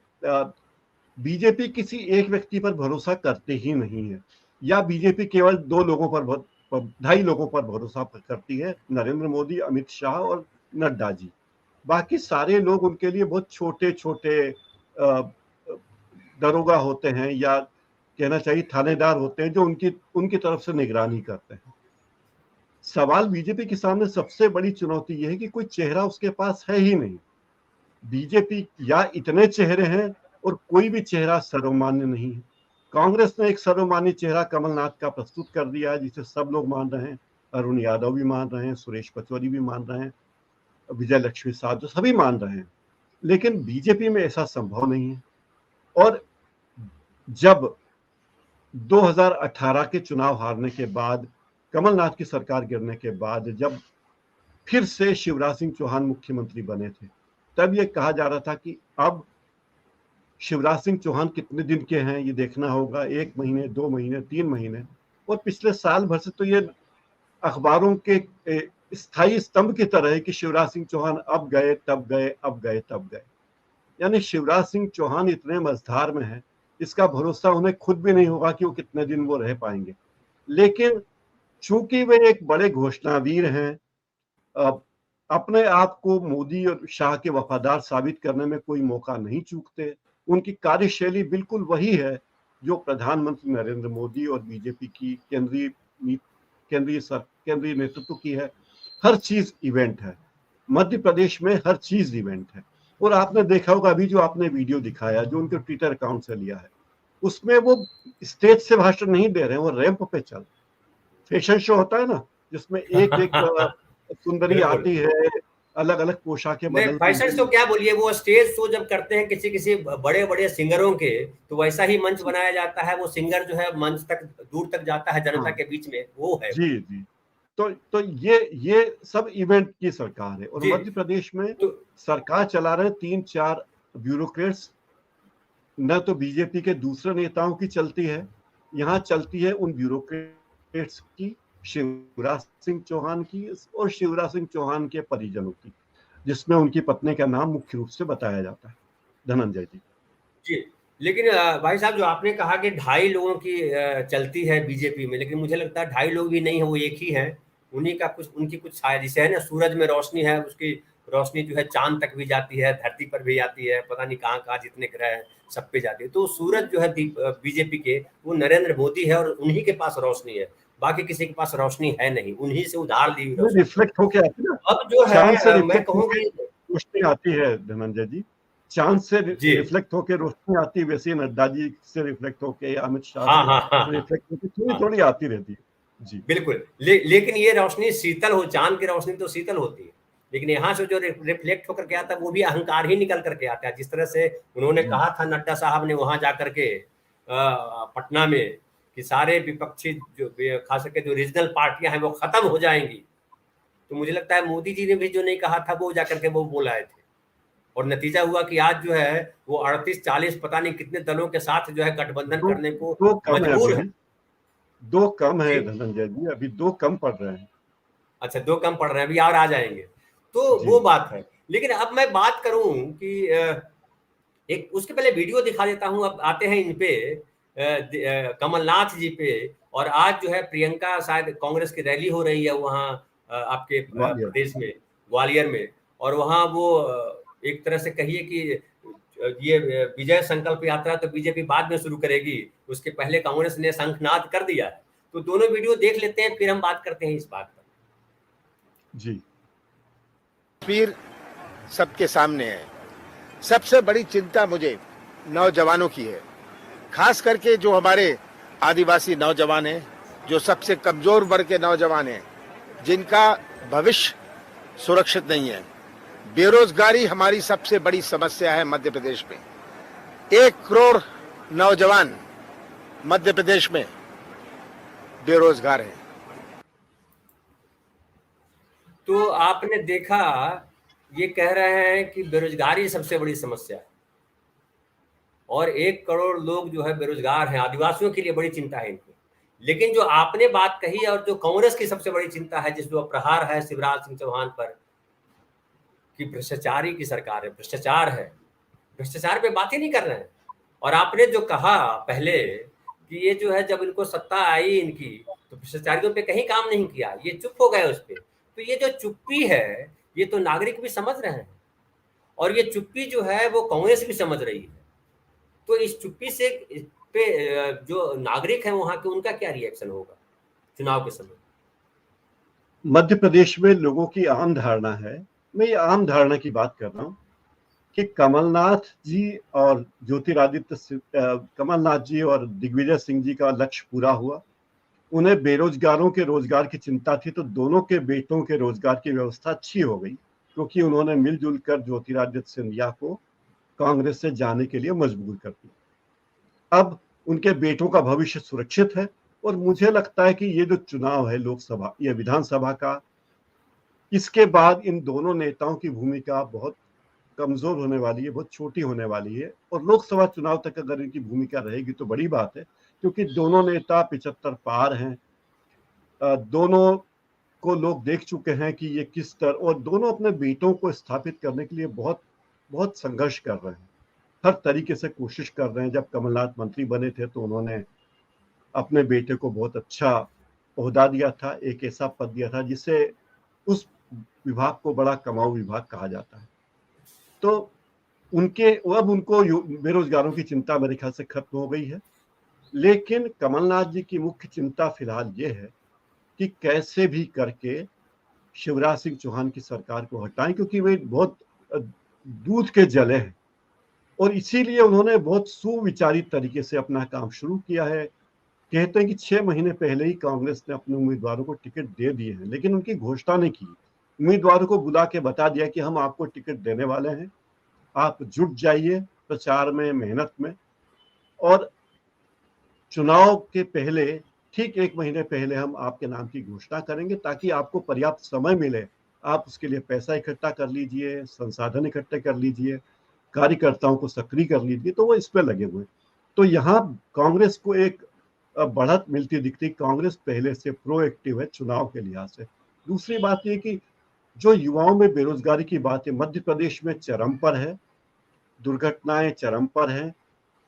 [SPEAKER 3] बीजेपी किसी एक व्यक्ति पर भरोसा करते ही नहीं है, या बीजेपी केवल 2 लोगों पर 2.5 लोगों पर भरोसा करती है, नरेंद्र मोदी, अमित शाह और नड्डा जी। बाकी सारे लोग उनके लिए बहुत छोटे छोटे दरोगा होते हैं, या कहना चाहिए थानेदार होते हैं, जो उनकी तरफ से निगरानी करते हैं। सवाल बीजेपी के सामने सबसे बड़ी चुनौती यह है कि कोई चेहरा उसके पास है ही नहीं। बीजेपी या इतने चेहरे हैं और कोई भी चेहरा सर्वमान्य नहीं है। कांग्रेस ने एक सर्वमान्य चेहरा कमलनाथ का प्रस्तुत कर दिया है, जिसे सब लोग मान रहे हैं, अरुण यादव भी मान रहे हैं, सुरेश पचौरी भी मान रहे हैं, विजय लक्ष्मी साधु, सभी मान रहे हैं, लेकिन बीजेपी में ऐसा संभव नहीं है। और जब 2018 के चुनाव हारने के बाद, कमलनाथ की सरकार गिरने के बाद, जब फिर से शिवराज सिंह चौहान मुख्यमंत्री बने थे, तब ये कहा जा रहा था कि अब शिवराज सिंह चौहान कितने दिन के हैं ये देखना होगा, 1 महीने, 2 महीने, 3 महीने। और पिछले साल भर से तो ये अखबारों के स्थायी स्तंभ की तरह है कि शिवराज सिंह चौहान अब गए तब गए, अब गए तब गए। यानी शिवराज सिंह चौहान इतने मझधार में है, इसका भरोसा उन्हें खुद भी नहीं होगा कि वो कितने दिन वो रह पाएंगे। लेकिन चूंकि वे एक बड़े घोषणावीर हैं, अपने आप को मोदी और शाह के वफादार साबित करने में कोई मौका नहीं चूकते। उनकी कार्यशैली बिल्कुल वही है जो प्रधानमंत्री नरेंद्र मोदी और बीजेपी की केंद्रीय नेतृत्व की है। हर चीज इवेंट है, मध्य प्रदेश में हर चीज इवेंट है। और आपने देखा होगा अभी जो आपने वीडियो दिखाया, जो उनके ट्विटर अकाउंट से लिया है, उसमें वो स्टेज से भाषण नहीं दे रहे हैं, वो रैंप पे चल, फैशन शो होता है ना, जिसमें एक एक सुंदरी
[SPEAKER 1] बिल्कुल।
[SPEAKER 3] आती है, अलग अलग पोशाकें
[SPEAKER 1] नहीं,
[SPEAKER 3] बदलती
[SPEAKER 1] फैशन
[SPEAKER 3] है।
[SPEAKER 1] शो क्या बोलिए, वो स्टेज शो जब करते हैं किसी किसी बड़े बड़े सिंगरों के, तो वैसा ही मंच बनाया जाता है, वो सिंगर जो है मंच तक दूर तक जाता है जनता
[SPEAKER 3] हाँ
[SPEAKER 1] के बीच में, वो है वो।
[SPEAKER 3] जी जी। तो ये सब इवेंट की सरकार है। और
[SPEAKER 1] जी।
[SPEAKER 3] मध्य प्रदेश में
[SPEAKER 1] तो
[SPEAKER 3] सरकार चला रहे 3-4 ब्यूरोक्रेट्स। न तो बीजेपी के दूसरे नेताओं की चलती है, यहाँ चलती है उन ब्यूरोक्रेट्स की, शिवराज सिंह चौहान की और शिवराज सिंह चौहान के परिजनों की, जिसमें उनकी पत्नी का नाम मुख्य रूप से बताया जाता है, धनंजय जी।
[SPEAKER 1] जी, लेकिन भाई साहब, जो आपने कहा कि 2.5 लोगों की चलती है बीजेपी में, लेकिन मुझे लगता है 2.5 लोग भी नहीं है, वो एक ही है। उन्हीं का कुछ, उनकी कुछ शायद, जैसे है ना सूरज में रोशनी है, उसकी रोशनी जो है चांद तक भी जाती है, धरती पर भी आती है, पता नहीं कहाँ कहाँ जितने ग्रह हैं सब पे जाती है। तो सूरज जो है बीजेपी के, वो नरेंद्र मोदी है और उन्हीं के पास रोशनी है, बाकी किसी के पास रोशनी है नहीं, उन्हीं से उधार ली हुई
[SPEAKER 3] वो
[SPEAKER 1] रोशनी।
[SPEAKER 3] रिफ्लेक्ट होके आती है ना,
[SPEAKER 1] अब जो है
[SPEAKER 3] चांद से
[SPEAKER 1] मैं
[SPEAKER 3] रिफ्लेक्ट
[SPEAKER 1] कहूँ
[SPEAKER 3] होके
[SPEAKER 1] कि
[SPEAKER 3] रोशनी आती है धनंजय जी। चांद से
[SPEAKER 1] जी,
[SPEAKER 3] रिफ्लेक्ट होके रोशनी आती है, वैसे ही नड्डा जी से रिफ्लेक्ट होके, अमित शाह
[SPEAKER 1] हाँ
[SPEAKER 3] से
[SPEAKER 1] हाँ हाँ हाँ
[SPEAKER 3] रिफ्लेक्ट होके थोड़ी
[SPEAKER 1] हाँ,
[SPEAKER 3] थोड़ी आती रहती है जी।
[SPEAKER 1] बिल्कुल। लेकिन ये रोशनी शीतल हो, चांद की रोशनी तो शीतल होती है, लेकिन यहाँ से जो रिफ्लेक्ट होकर के आता है वो भी अहंकार ही निकल करके आता है। जिस तरह से उन्होंने
[SPEAKER 3] जी
[SPEAKER 1] कहा था नड्डा साहब ने वहां जाकर के पटना में, कि सारे विपक्षी जो खास करके जो रीजनल पार्टियां हैं वो खत्म हो जाएंगी, तो मुझे लगता है मोदी जी ने भी जो नहीं कहा था वो जाकर के वो बोल आए थे। और नतीजा हुआ कि आज जो है वो 38-40 पता नहीं कितने दलों के साथ जो है गठबंधन
[SPEAKER 3] दो
[SPEAKER 1] करने को
[SPEAKER 3] दो कम है अभी
[SPEAKER 1] मजबूर है।
[SPEAKER 3] भी, दो कम है
[SPEAKER 1] जी।
[SPEAKER 3] धनंजय जी, अभी 2 कम पड़ रहे हैं।
[SPEAKER 1] अच्छा, 2 कम पड़ रहे हैं, अभी और आ जाएँगे। तो
[SPEAKER 3] जी
[SPEAKER 1] वो बात है। लेकिन अब मैं बात करूँ कि एक उसके पहले वीडियो दिखा देता हूँ, अब आते हैं इन पे कमलनाथ जी पे। और आज जो है प्रियंका, शायद कांग्रेस की रैली हो रही है वहाँ आपके
[SPEAKER 3] ग्वालियर।
[SPEAKER 1] प्रदेश में, ग्वालियर में। और वहाँ वो एक तरह से कहिए कि ये विजय संकल्प यात्रा तो बीजेपी बाद में शुरू करेगी, उसके पहले कांग्रेस ने शंखनाद कर दिया है। तो दोनों वीडियो देख लेते हैं, फिर हम बात करते हैं इस बात पर।
[SPEAKER 3] जी
[SPEAKER 4] तस्वीर सबके सामने है। सबसे बड़ी चिंता मुझे नौजवानों की है, खास करके जो हमारे आदिवासी नौजवान हैं, जो सबसे कमजोर वर्ग के नौजवान हैं, जिनका भविष्य सुरक्षित नहीं है। बेरोजगारी हमारी सबसे बड़ी समस्या है मध्य प्रदेश में। 1 करोड़ नौजवान मध्य प्रदेश में बेरोजगार हैं।
[SPEAKER 1] तो आपने देखा, ये कह रहे हैं कि बेरोजगारी सबसे बड़ी समस्या है, और 1 करोड़ लोग जो है बेरोजगार हैं, आदिवासियों के लिए बड़ी चिंता है इनको। लेकिन जो आपने बात कही और जो कांग्रेस की सबसे बड़ी चिंता है, जिस जो प्रहार है शिवराज सिंह चौहान पर, कि भ्रष्टाचारी की सरकार है, भ्रष्टाचार है, भ्रष्टाचार पे बात ही नहीं कर रहे हैं। और आपने जो कहा पहले कि ये जो है जब इनको सत्ता आई इनकी, तो भ्रष्टाचारियों पे कहीं काम नहीं किया, ये चुप हो गए उस पे। तो ये जो चुप्पी है, ये तो नागरिक भी समझ रहे हैं, और ये चुप्पी जो है वो कांग्रेस भी समझ रही है। तो इस चुप्पी से इस पे जो नागरिक हैं वहां के, उनका क्या रिएक्शन होगा चुनाव के समय?
[SPEAKER 3] मध्य प्रदेश में लोगों की आम धारणा है, मैं ये आम धारणा की बात कर रहा हूँ, कि कमलनाथ जी और कमलनाथ जी और दिग्विजय सिंह जी का लक्ष्य पूरा हुआ। उन्हें बेरोजगारों के रोजगार की चिंता थी, तो दोनों के बेटों के रोजगार की व्यवस्था अच्छी हो गई, क्योंकि उन्होंने मिलजुल कर ज्योतिरादित्य सिंधिया को कांग्रेस से जाने के लिए मजबूर कर दिया। अब उनके बेटों का भविष्य सुरक्षित है। और मुझे लगता है कि ये जो चुनाव है लोकसभा या विधानसभा का, इसके बाद इन दोनों नेताओं की भूमिका बहुत कमजोर होने वाली है, बहुत छोटी होने वाली है। और लोकसभा चुनाव तक अगर इनकी भूमिका रहेगी तो बड़ी बात है, क्योंकि दोनों नेता 75 पार हैं। दोनों को लोग देख चुके हैं कि ये किस तरह, और दोनों अपने बेटों को स्थापित करने के लिए बहुत बहुत संघर्ष कर रहे हैं, हर तरीके से कोशिश कर रहे हैं। जब कमलनाथ मंत्री बने थे तो उन्होंने अपने बेटे को बहुत अच्छा ओहदा दिया था, एक ऐसा पद दिया था जिसे उस विभाग को बड़ा कमाऊ विभाग कहा जाता है। तो उनके अब उनको बेरोजगारों की चिंता मेरे ख्याल से खत्म हो गई है। लेकिन कमलनाथ जी की मुख्य चिंता फिलहाल ये है कि कैसे भी करके शिवराज सिंह चौहान की सरकार को हटाएं, क्योंकि वे बहुत दूध के जले हैं। और इसीलिए उन्होंने बहुत सुविचारित तरीके से अपना काम शुरू किया है। कहते हैं कि 6 महीने पहले ही कांग्रेस ने अपने उम्मीदवारों को टिकट दे दिए हैं, लेकिन उनकी घोषणा नहीं की। उम्मीदवारों को बुला के बता दिया कि हम आपको टिकट देने वाले हैं, आप जुट जाइए प्रचार में, मेहनत में। और चुनाव के पहले, ठीक 1 महीने पहले हम आपके नाम की घोषणा करेंगे ताकि आपको पर्याप्त समय मिले, आप उसके लिए पैसा इकट्ठा कर लीजिए, संसाधन इकट्ठे कर लीजिए, कार्यकर्ताओं को सक्रिय कर लीजिए। तो वो इस पे लगे हुए। तो यहाँ कांग्रेस को एक बढ़त मिलती दिखती। कांग्रेस पहले से प्रोएक्टिव है चुनाव के लिहाज से। दूसरी बात ये कि जो युवाओं में बेरोजगारी की बात है, मध्य प्रदेश में चरम पर है, दुर्घटनाएं चरम पर हैं,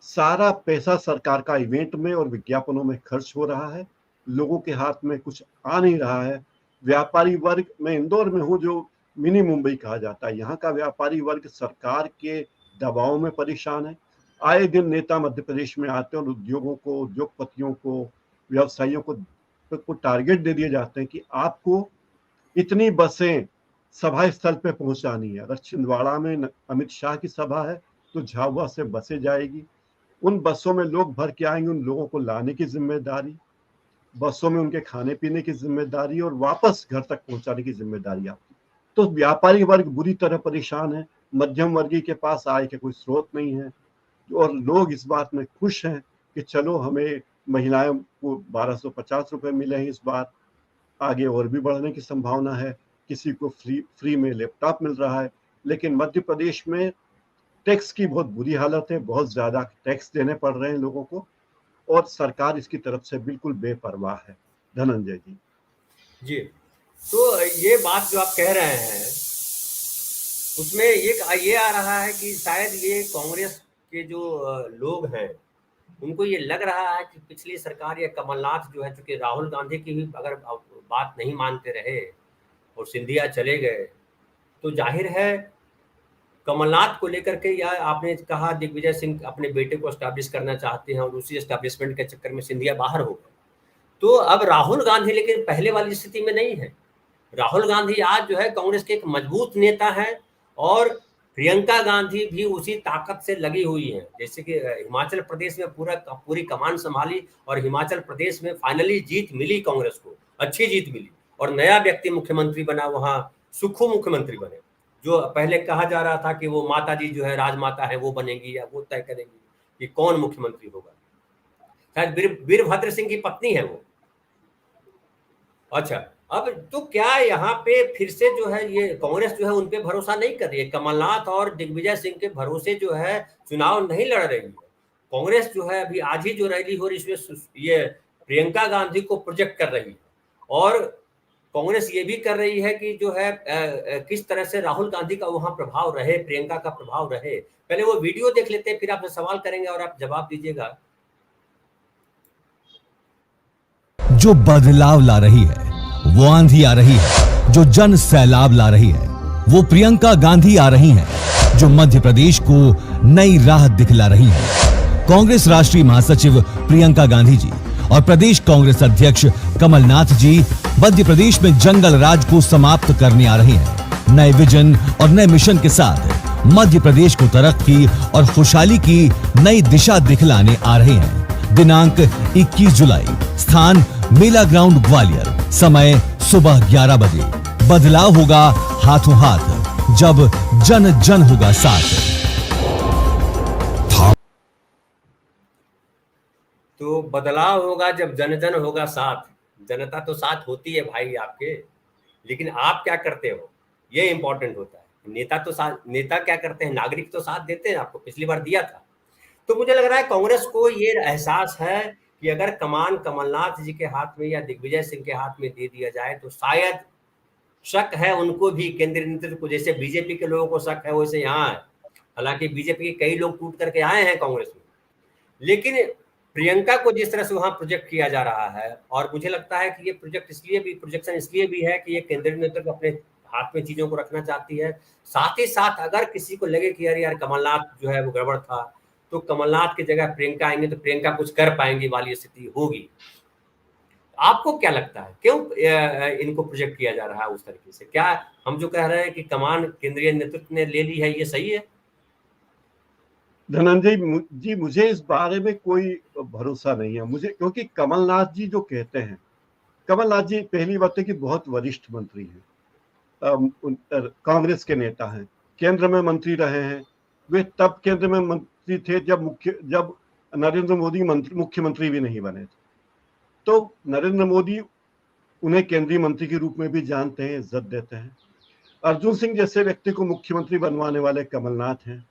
[SPEAKER 3] सारा पैसा सरकार का इवेंट में और विज्ञापनों में खर्च हो रहा है, लोगों के हाथ में कुछ आ नहीं रहा है। व्यापारी वर्ग, मैं इंदौर में हूँ जो मिनी मुंबई कहा जाता है, यहाँ का व्यापारी वर्ग सरकार के दबाव में परेशान है। आए दिन नेता मध्य प्रदेश में आते हैं और उद्योगों को, उद्योगपतियों को, व्यवसायियों को टारगेट दे दिए जाते हैं कि आपको इतनी बसें सभा स्थल पे पहुंचानी है। अगर छिंदवाड़ा में अमित शाह की सभा है तो झाबुआ से बसें जाएगी, उन बसों में लोग भर के आएंगे, उन लोगों को लाने की जिम्मेदारी, बसों में उनके खाने पीने की जिम्मेदारी और वापस घर तक पहुंचाने की जिम्मेदारी आपकी। तो व्यापारी वर्ग बुरी तरह परेशान है, मध्यम वर्गीय के पास आय के कोई स्रोत नहीं है, और लोग इस बात में खुश हैं कि चलो हमें महिलाओं को 1250 रुपए मिले हैं इस बार, आगे और भी बढ़ने की संभावना है। किसी को फ्री में लैपटॉप मिल रहा है। लेकिन मध्य प्रदेश में टैक्स की बहुत बुरी हालत है, बहुत ज्यादा टैक्स देने पड़ रहे हैं लोगों को, और सरकार इसकी तरफ से बिल्कुल बेपरवाह है। धनंजय जी।
[SPEAKER 1] जी, तो ये बात जो आप कह रहे हैं उसमें ये आ रहा है कि शायद ये कांग्रेस के जो लोग हैं उनको ये लग रहा है कि पिछली सरकार या कमलनाथ जो है, चूंकि राहुल गांधी की भी अगर बात नहीं मानते रहे और सिंधिया चले गए, तो जाहिर है कमलनाथ को लेकर के, या आपने कहा दिग्विजय सिंह अपने बेटे को एस्टैब्लिश करना चाहते हैं और उसी एस्टैब्लिशमेंट के चक्कर में सिंधिया बाहर हो गए। तो अब राहुल गांधी लेकिन पहले वाली स्थिति में नहीं है। राहुल गांधी आज जो है कांग्रेस के एक मजबूत नेता है, और प्रियंका गांधी भी उसी ताकत से लगी हुई है। जैसे कि हिमाचल प्रदेश में पूरी कमान संभाली और हिमाचल प्रदेश में फाइनली जीत मिली कांग्रेस को, अच्छी जीत मिली, और नया व्यक्ति मुख्यमंत्री बना, वहां सुक्खू मुख्यमंत्री बने। जो पहले कहा जा रहा था कि वो माता जी जो है राजमाता है वो बनेगी या वो तय करेंगी कि कौन मुख्यमंत्री होगा, शायद वीरभद्र सिंह की पत्नी है वो। अच्छा, अब तो क्या यहाँ पे फिर से जो है ये कांग्रेस जो है उन पे भरोसा नहीं कर रही है? कमलनाथ और दिग्विजय सिंह के भरोसे जो है चुनाव नहीं लड़ रही है कांग्रेस। जो है अभी आज ही जो रैली हो रही है इसमें ये प्रियंका गांधी को प्रोजेक्ट कर रही है, और कांग्रेस ये भी कर रही है कि जो है किस तरह से राहुल गांधी का वहां प्रभाव रहे, प्रियंका का प्रभाव रहे। पहले वो वीडियो देख लेते हैं, फिर आपसे सवाल करेंगे और आप जवाब दीजिएगा।
[SPEAKER 5] जो बदलाव ला रही है, वो आंधी आ रही है जो जन सैलाब ला रही है, वो प्रियंका गांधी आ रही हैं जो मध्य प्रदेश को नई राह दिखला रही हैं। कांग्रेस राष्ट्रीय महासचिव प्रियंका गांधी जी और प्रदेश कांग्रेस अध्यक्ष कमलनाथ जी मध्य प्रदेश में जंगल राज को समाप्त करने आ रहे हैं। नए विजन और नए मिशन के साथ मध्य प्रदेश को तरक्की और खुशहाली की नई दिशा दिखलाने आ रहे हैं। दिनांक 21 जुलाई, स्थान मेला ग्राउंड ग्वालियर, समय सुबह 11 बजे। बदलाव होगा हाथों हाथ जब जन जन होगा साथ।
[SPEAKER 1] तो बदलाव होगा जब जन जन होगा साथ। जनता तो साथ होती है भाई आपके, लेकिन आप क्या करते हो ये इंपॉर्टेंट होता है। नेता तो साथ, नेता क्या करते हैं, नागरिक तो साथ देते हैं, आपको पिछली बार दिया था। तो मुझे लग रहा है कांग्रेस को ये एहसास है कि अगर कमान कमलनाथ जी के हाथ में या दिग्विजय सिंह के हाथ में दे दिया जाए तो शायद, शक है उनको भी, केंद्रीय नेतृत्व को, जैसे बीजेपी के लोगों को शक है वैसे यहाँ है। हालांकि बीजेपी के कई लोग टूट करके आए हैं कांग्रेस में, लेकिन प्रियंका को जिस तरह से वहां प्रोजेक्ट किया जा रहा है, और मुझे लगता है कि ये प्रोजेक्शन इसलिए भी है कि ये केंद्रीय नेतृत्व अपने हाथ में चीजों को रखना चाहती है। साथ ही साथ अगर किसी को लगे कि यार कमलनाथ जो है वो गड़बड़ था, तो कमलनाथ की जगह प्रियंका आएंगे तो प्रियंका कुछ कर पाएंगी वाली स्थिति होगी। आपको क्या लगता है क्यों इनको प्रोजेक्ट किया जा रहा है उस तरीके से? क्या हम जो कह रहे हैं कि कमान केंद्रीय नेतृत्व ने ले ली है, ये सही है?
[SPEAKER 3] धनंजय जी, मुझे इस बारे में कोई भरोसा नहीं है मुझे, क्योंकि कमलनाथ जी जो कहते हैं, कमलनाथ जी पहली बात है कि बहुत वरिष्ठ मंत्री हैं, कांग्रेस के नेता हैं, केंद्र में मंत्री रहे हैं। वे तब केंद्र में मंत्री थे जब नरेंद्र मोदी मुख्यमंत्री भी नहीं बने थे। तो नरेंद्र मोदी उन्हें केंद्रीय मंत्री के रूप में भी जानते हैं, इज्जत देते हैं। अर्जुन सिंह जैसे व्यक्ति को मुख्यमंत्री बनवाने वाले कमलनाथ हैं।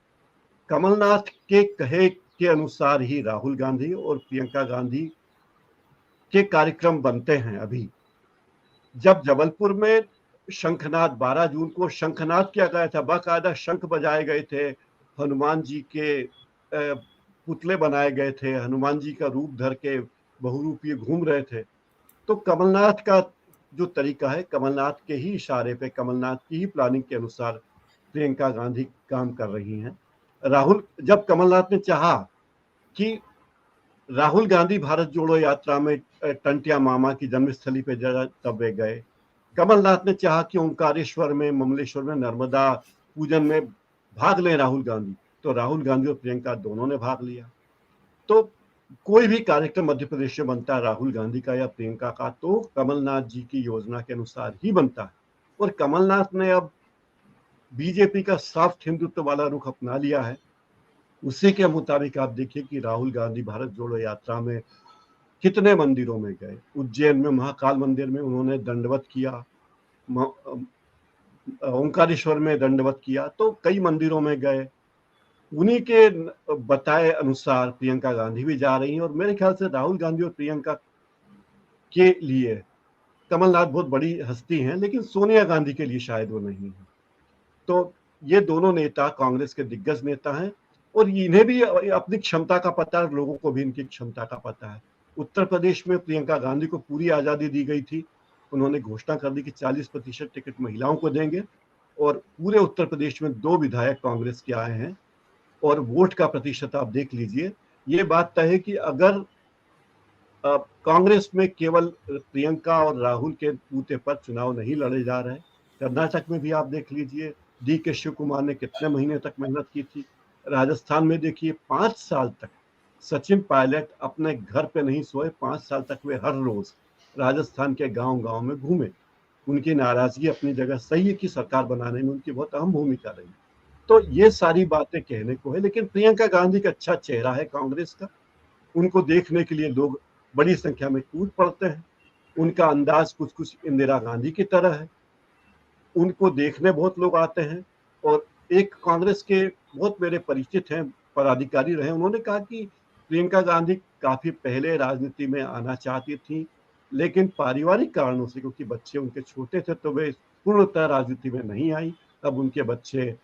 [SPEAKER 3] कमलनाथ के कहे के अनुसार ही राहुल गांधी और प्रियंका गांधी के कार्यक्रम बनते हैं। अभी जब जबलपुर में शंखनाद 12 जून को शंखनाद किया गया था, बाकायदा शंख बजाए गए थे, हनुमान जी के पुतले बनाए गए थे, हनुमान जी का रूप धर के बहुरूपीय घूम रहे थे। तो कमलनाथ का जो तरीका है, कमलनाथ के ही इशारे पे, कमलनाथ की ही प्लानिंग के अनुसार प्रियंका गांधी काम कर रही हैं। जब कमलनाथ ने चाहा कि राहुल गांधी भारत जोड़ो यात्रा में टंटिया मामा की जन्मस्थली पे तब वे गए। कमलनाथ ने चाहा कि ओंकारेश्वर में, ममलेश्वर में नर्मदा पूजन में भाग लें राहुल गांधी, तो राहुल गांधी और प्रियंका दोनों ने भाग लिया। तो कोई भी कार्यक्रम मध्य प्रदेश में बनता है राहुल गांधी का या प्रियंका का, तो कमलनाथ जी की योजना के अनुसार ही बनता है। और कमलनाथ ने अब बीजेपी का सॉफ्ट हिंदुत्व वाला रुख अपना लिया है। उसी के मुताबिक आप देखिए कि राहुल गांधी भारत जोड़ो यात्रा में कितने मंदिरों में गए। उज्जैन में महाकाल मंदिर में उन्होंने दंडवत किया, ओंकारेश्वर में दंडवत किया, तो कई मंदिरों में गए। उन्हीं के बताए अनुसार प्रियंका गांधी भी जा रही हैं। और मेरे ख्याल से राहुल गांधी और प्रियंका के लिए कमलनाथ बहुत बड़ी हस्ती हैं, लेकिन सोनिया गांधी के लिए शायद वो नहीं है। तो ये दोनों नेता कांग्रेस के दिग्गज नेता हैं और इन्हें भी अपनी क्षमता का पता है, लोगों को भी इनकी क्षमता का पता है। उत्तर प्रदेश में प्रियंका गांधी को पूरी आज़ादी दी गई थी। उन्होंने घोषणा कर दी कि 40% टिकट महिलाओं को देंगे और पूरे उत्तर प्रदेश में 2 विधायक कांग्रेस के आए हैं। और वोट का प्रतिशत आप देख लीजिए। ये बात तय है कि अगर कांग्रेस में केवल प्रियंका और राहुल के बूते पर चुनाव नहीं लड़े जा रहे, कर्नाटक में भी आप देख लीजिए DK शिव कुमार ने कितने महीने तक मेहनत की थी। राजस्थान में देखिए 5 साल तक सचिन पायलट अपने घर पे नहीं सोए, 5 साल तक वे हर रोज राजस्थान के गांव-गांव में घूमे। उनकी नाराजगी अपनी जगह सही है कि सरकार बनाने में उनकी बहुत अहम भूमिका रही। तो ये सारी बातें कहने को है, लेकिन प्रियंका गांधी का अच्छा चेहरा है कांग्रेस का। उनको देखने के लिए लोग बड़ी संख्या में कूद पड़ते हैं। उनका अंदाज कुछ कुछ इंदिरा गांधी की तरह है। उनको देखने बहुत लोग आते हैं। और एक कांग्रेस के बहुत मेरे परिचित हैं, पदाधिकारी रहे, उन्होंने कहा कि प्रियंका गांधी काफी पहले राजनीति में आना चाहती थी, लेकिन पारिवारिक कारणों से, क्योंकि बच्चे उनके छोटे थे, तो वे पूर्णतः राजनीति में नहीं आई। अब उनके बच्चे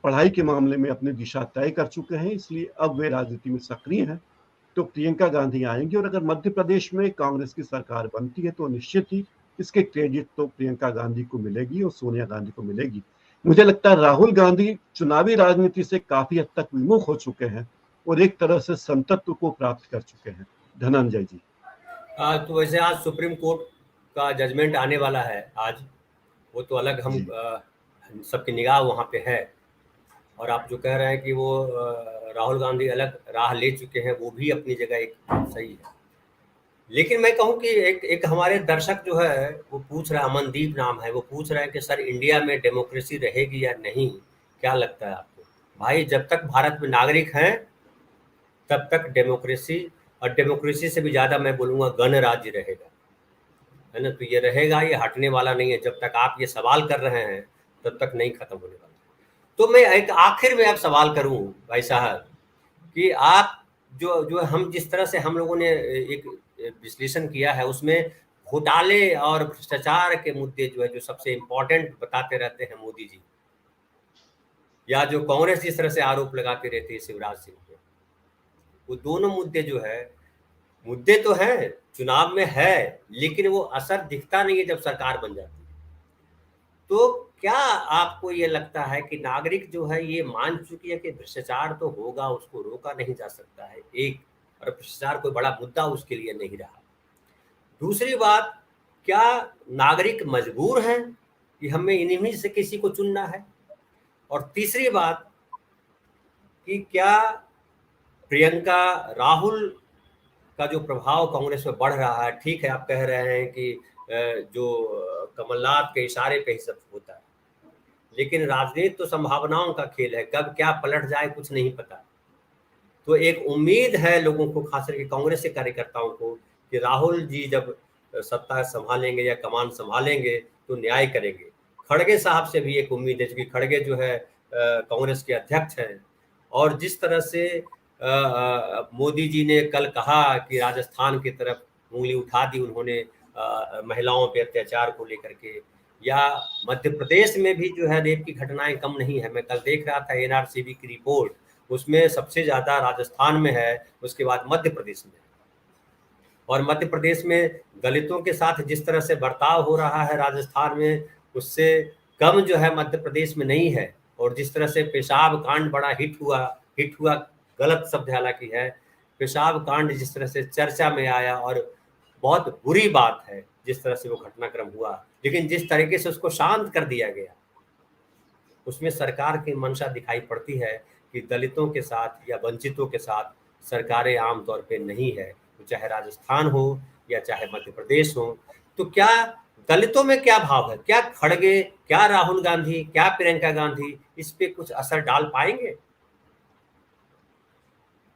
[SPEAKER 3] पढ़ाई के मामले में अपनी दिशा तय कर चुके हैं, इसलिए अब वे राजनीति में सक्रिय हैं। तो प्रियंका गांधी आएंगी और अगर मध्य प्रदेश में कांग्रेस की सरकार बनती है तो निश्चित ही इसके क्रेडिट तो प्रियंका गांधी को मिलेगी और सोनिया गांधी को मिलेगी। मुझे लगता है राहुल गांधी चुनावी राजनीति से काफी हद तक विमुख हो चुके हैं और एक तरह से संतत्व को प्राप्त कर चुके हैं। धनंजय जी,
[SPEAKER 1] तो वैसे आज सुप्रीम कोर्ट का जजमेंट आने वाला है आज, वो तो अलग हम सबकी निगाह वहाँ पे है। और आप जो कह रहे हैं कि वो राहुल गांधी अलग राह ले चुके हैं, वो भी अपनी जगह एक सही है। लेकिन मैं कहूँ कि एक हमारे दर्शक जो है वो पूछ रहा है, अमनदीप नाम है, वो पूछ रहा है कि सर इंडिया में डेमोक्रेसी रहेगी या नहीं, क्या लगता है आपको? भाई, जब तक भारत में नागरिक हैं तब तक डेमोक्रेसी, और डेमोक्रेसी से भी ज़्यादा मैं बोलूँगा गणराज्य रहेगा, है ना। तो ये रहेगा, ये हटने वाला नहीं है। जब तक आप ये सवाल कर रहे हैं तब तक नहीं खत्म होने वाला। तो मैं एक आखिर में आप सवाल करूं भाई साहब कि आप जो हम जिस तरह से हम लोगों ने एक विश्लेषण किया है, उसमें घोटाले और भ्रष्टाचार के मुद्दे जो है, जो सबसे इम्पोर्टेंट बताते रहते हैं मोदी जी, या जो कांग्रेस जिस तरह से आरोप लगाती रहती है शिवराज सिंह पे, वो दोनों मुद्दे जो है, मुद्दे तो हैं, चुनाव में है, लेकिन वो असर दिखता नहीं है जब सरकार बन जाती है। तो क्या आपको ये लगता है कि नागरिक जो है ये मान चुकी है कि भ्रष्टाचार तो होगा, उसको रोका नहीं जा सकता है, एक, और भ्रष्टाचार कोई बड़ा मुद्दा उसके लिए नहीं रहा। दूसरी बात, क्या नागरिक मजबूर हैं कि हमें इन्हीं से किसी को चुनना है? और तीसरी बात, कि क्या प्रियंका राहुल का जो प्रभाव कांग्रेस में बढ़ रहा है, ठीक है आप कह रहे हैं कि जो कमलनाथ के इशारे पे ही सब होता है, लेकिन राजनीति तो संभावनाओं का खेल है, कब क्या पलट जाए कुछ नहीं पता। तो एक उम्मीद है लोगों को, खास करके कांग्रेस के कार्यकर्ताओं को, कि राहुल जी जब सत्ता संभालेंगे या कमान संभालेंगे तो न्याय करेंगे। खड़गे साहब से भी एक उम्मीद है, क्योंकि खड़गे जो है कांग्रेस के अध्यक्ष हैं, और जिस तरह से मोदी जी ने कल कहा कि राजस्थान की तरफ उंगली उठा दी उन्होंने महिलाओं पे अत्याचार को लेकर के, या मध्य प्रदेश में भी जो है रेप की घटनाएं कम नहीं है। मैं कल देख रहा था एनआरसीबी की रिपोर्ट, उसमें सबसे ज्यादा राजस्थान में है, उसके बाद मध्य प्रदेश में। और मध्य प्रदेश में दलितों के साथ जिस तरह से बर्ताव हो रहा है राजस्थान में, उससे कम जो है मध्य प्रदेश में नहीं है। और जिस तरह से पेशाब कांड बड़ा हिट हुआ गलत शब्द हालांकि है, पेशाब कांड जिस तरह से चर्चा में आया, और बहुत बुरी बात है जिस तरह से वो घटनाक्रम हुआ, लेकिन जिस तरीके से उसको शांत कर दिया गया, उसमें सरकार की मंशा दिखाई पड़ती है कि दलितों के साथ या वंचितों के साथ सरकारें आमतौर पे नहीं है, चाहे राजस्थान हो या चाहे मध्य प्रदेश हो। तो क्या दलितों में क्या भाव है, क्या खड़गे, क्या राहुल गांधी, क्या प्रियंका गांधी इस पे कुछ असर डाल पाएंगे?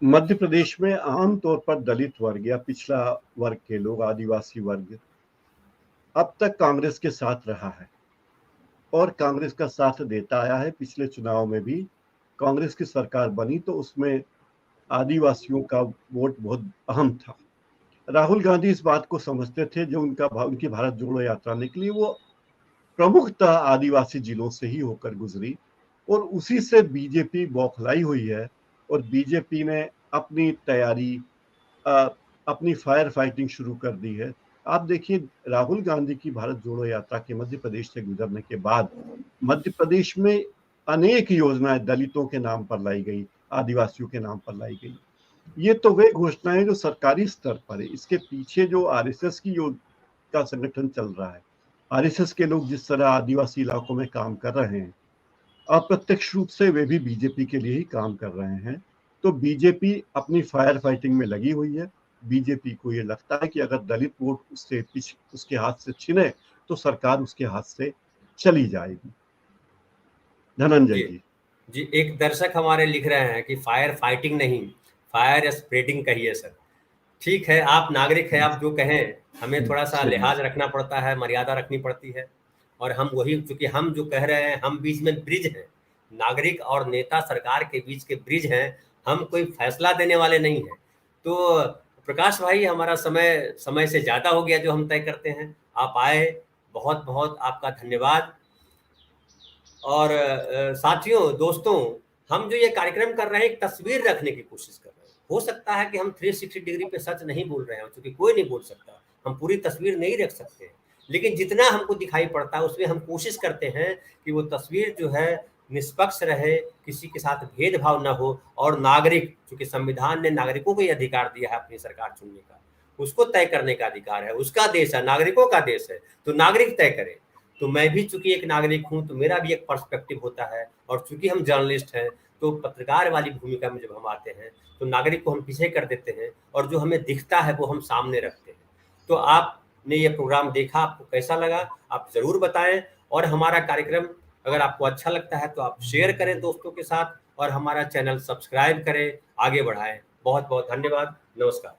[SPEAKER 3] मध्य प्रदेश में आमतौर पर दलित वर्ग या पिछड़ा वर्ग के लोग, आदिवासी वर्ग अब तक कांग्रेस के साथ रहा है और कांग्रेस का साथ देता आया है। पिछले चुनाव में भी कांग्रेस की सरकार बनी तो उसमें आदिवासियों का वोट बहुत अहम था। राहुल गांधी इस बात को समझते थे, जो उनकी भारत जोड़ो यात्रा निकली वो प्रमुखतः आदिवासी जिलों से ही होकर गुजरी, और उसी से बीजेपी बौखलाई हुई है। और बीजेपी ने अपनी तैयारी, अपनी फायर फाइटिंग शुरू कर दी है। आप देखिए, राहुल गांधी की भारत जोड़ो यात्रा के मध्य प्रदेश से गुजरने के बाद मध्य प्रदेश में अनेक योजनाएं दलितों के नाम पर लाई गई, आदिवासियों के नाम पर लाई गई। ये तो वे घोषणाएं जो सरकारी स्तर पर है, इसके पीछे जो आरएसएस का संगठन चल रहा है, आरएसएस के लोग जिस तरह आदिवासी इलाकों में काम कर रहे हैं, अप्रत्यक्ष रूप से वे भी बीजेपी के लिए ही काम कर रहे हैं। तो बीजेपी अपनी फायर फाइटिंग में लगी हुई है। बीजेपी को ये लगता है कि अगर दलित वोट उसके हाथ से छिने तो सरकार उसके हाथ से चली जाएगी। धनंजय
[SPEAKER 1] जी, एक दर्शक हमारे लिख रहे हैं कि फायर फाइटिंग नहीं, फायर स्प्रेडिंग कहिए सर। ठीक है, आप नागरिक हैं, आप जो कहें, हमें थोड़ा सा लिहाज रखना पड़ता है, मर्यादा रखनी पड़ती है। और हम वही, चूंकि हम जो कह रहे हैं, हम बीच में ब्रिज हैं, नागरिक और नेता सरकार के बीच के ब्रिज हैं, हम कोई फैसला देने वाले नहीं हैं। तो प्रकाश भाई, हमारा समय से ज़्यादा हो गया जो हम तय करते हैं। आप आए, बहुत बहुत आपका धन्यवाद। और साथियों, दोस्तों, हम जो ये कार्यक्रम कर रहे हैं, एक तस्वीर रखने की कोशिश कर रहे हैं। हो सकता है कि हम 360 डिग्री पे सच नहीं बोल रहे हैं, क्योंकि कोई नहीं बोल सकता, हम पूरी तस्वीर नहीं रख सकते, लेकिन जितना हमको दिखाई पड़ता है उसमें हम कोशिश करते हैं कि वो तस्वीर जो है निष्पक्ष रहे, किसी के साथ भेदभाव न हो, और नागरिक, क्योंकि संविधान ने नागरिकों को ये अधिकार दिया है अपनी सरकार चुनने का, उसको तय करने का अधिकार है, उसका देश है, नागरिकों का देश है, तो नागरिक तय करे। तो मैं भी चूंकि एक नागरिक हूं, तो मेरा भी एक पर्सपेक्टिव होता है, और चूंकि हम जर्नलिस्ट हैं, तो पत्रकार वाली भूमिका में जब हम आते हैं तो नागरिक को हम पीछे कर देते हैं, और जो हमें दिखता है वो हम सामने रखते हैं। तो आपने ये प्रोग्राम देखा, आपको कैसा लगा आप जरूर बताएं, और हमारा कार्यक्रम अगर आपको अच्छा लगता है तो आप शेयर करें दोस्तों के साथ, और हमारा चैनल सब्सक्राइब करें, आगे बढ़ाएं। बहुत बहुत धन्यवाद, नमस्कार।